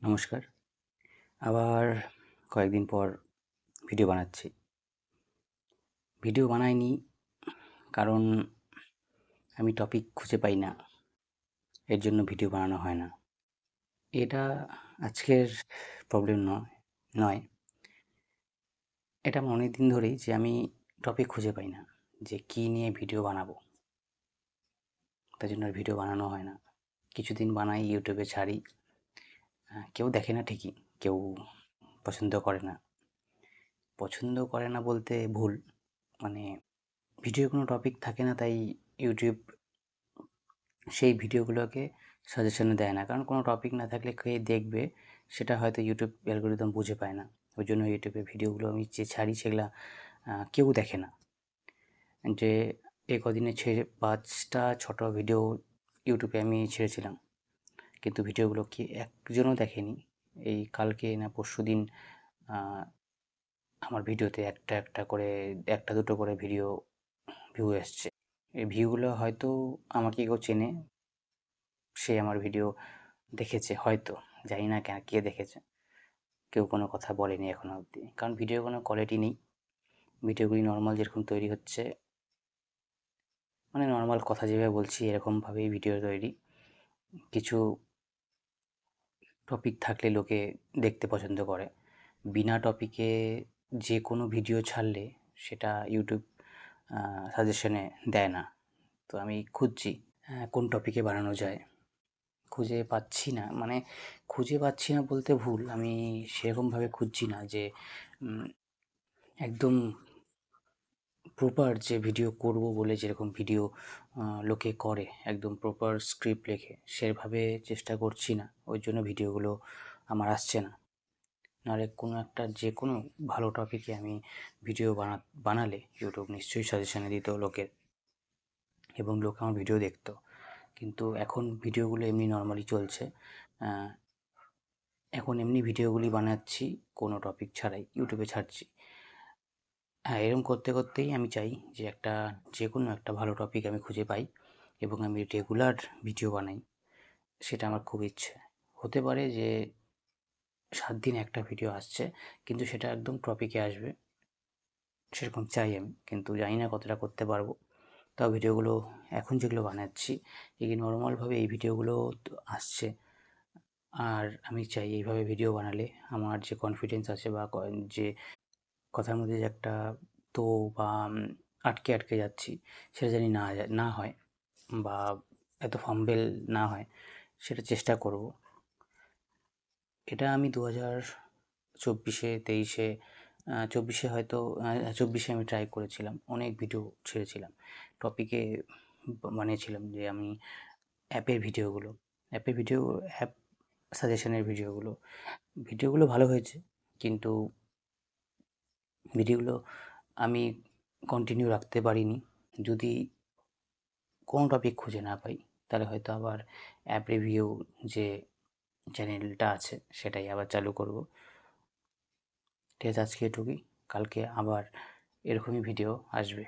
নমস্কার। আবার কয়েকদিন পর ভিডিও বানাচ্ছি। ভিডিও বানাইনি কারণ আমি টপিক খুঁজে পাই না। এর জন্য ভিডিও বানানো হয় না। এটা আজকের প্রবলেম নয়। এটা আমার অনেকদিন ধরেই যে আমি টপিক খুঁজে পাই না। যে কী নিয়ে ভিডিও বানাবো? তাই জন্য আর ভিডিও বানানো হয় না। কিছুদিন বানাই, YouTube এ ছাড়ি। কেউ দেখে না ঠিকই, কেউ পছন্দ করে না। পছন্দ করে না বলতে ভুল। মানে ভিডিওর কোনো টপিক থাকে না, তাই YouTube সেই ভিডিওগুলোকে সাজেশনে দেয় না। কারণ কোনো টপিক না থাকলে কে দেখবে সেটা হয়তো YouTube অ্যালগরিদম বুঝে পায় না। ওই জন্য YouTube এ ভিডিওগুলো আমি যে ছাড়ি সেগুলা কেউ দেখে না। যে এই কদিনে ৫টা ৬টা ভিডিও YouTube এ আমি ছেড়েছিলাম। কিন্তু ভিডিওগুলো একজনও দেখেনি। এই কালকে না পরশুদিন আ আমার ভিডিওতে একটা করে ১টা ২টো করে ভিউ এসছে। এই ভিউগুলো হয়তো আমাকে কেউ চেনে, সে আমার ভিডিও দেখেছে হয়তো, জানি না কে দেখেছে। কেউ কোনো কথা বলেনি এখনো অবধি। কারণ ভিডিওর কোনো কোয়ালিটি নেই। ভিডিওগুলি নর্মাল যেরকম তৈরি হচ্ছে, মানে নর্মাল কথা যেভাবে বলছি এরকমভাবেই ভিডিও তৈরি। কিছু টপিক থাকলে লোকে দেখতে পছন্দ করে। বিনা টপিকে যে কোনো ভিডিও ছাড়লে সেটা YouTube সাজেশনে দেয় না। তো আমি খুঁজছি কোন টপিকে বানানো যায়। খুঁজে পাচ্ছি না। মানে খুঁজে পাচ্ছি না বলতে ভুল। আমি সেরকমভাবে খুঁজছি না যে একদম প্রপার যে ভিডিও করব বলে যেরকম ভিডিও লোকে করে একদম প্রপার স্ক্রিপ্ট লিখে, সেভাবে চেষ্টা করছি না। ওই জন্য ভিডিওগুলো আমার আসছে না। নাহলে কোনো একটা যেকোনো ভালো টপিকে আমি ভিডিও বানালে YouTube নিশ্চয়ই সাজেশনে দিত লোকের, এবং লোক আমার ভিডিও দেখত। কিন্তু এখন ভিডিওগুলো এমনি নরমালি চলছে। এখন এমনি ভিডিওগুলি বানাচ্ছি কোনো টপিক ছাড়াই, YouTube এ ছাড়ছি। হ্যাঁ, এরকম করতে করতেই আমি চাই যে যেকোনো একটা ভালো টপিক আমি খুঁজে পাই এবং আমি রেগুলার ভিডিও বানাই। সেটা আমার খুব ইচ্ছে। হতে পারে যে ৭ দিন একটা ভিডিও আসছে, কিন্তু সেটা একদম টপিকে আসবে। সেরকম চাই আমি, কিন্তু জানি না কতটা করতে পারবো। তাও ভিডিওগুলো এখন যেগুলো বানাচ্ছি, এই নরমালভাবে এই ভিডিওগুলো তো আসছে। আর আমি চাই এইভাবে ভিডিও বানালে আমার যে কনফিডেন্স আছে বা যে কথার মধ্যে যে একটা তো বা আটকে যাচ্ছি, সেটা জানি না হয়, বা এত ফাম্বেল না হয়, সেটা চেষ্টা করব। এটা আমি ২০২৪-এ ২৩-এ ২৪-এ হয়তো ২৪-এ আমি ট্রাই করেছিলাম। অনেক ভিডিও ছেড়েছিলাম। টপিকে বানিয়েছিলাম যে আমি অ্যাপের ভিডিও, অ্যাপ সাজেশনের ভিডিওগুলো ভালো হয়েছে। কিন্তু ভিডিওগুলো আমি কন্টিনিউ রাখতে পারিনি। যদি কোনো টপিক খুঁজে না পাই, তাহলে হয়তো আবার অ্যাপ রিভিউ যে চ্যানেলটা আছে সেটাই আবার চালু করব। ঠিক আছে, আজকে এটুকুই। কালকে আবার এরকমই ভিডিও আসবে।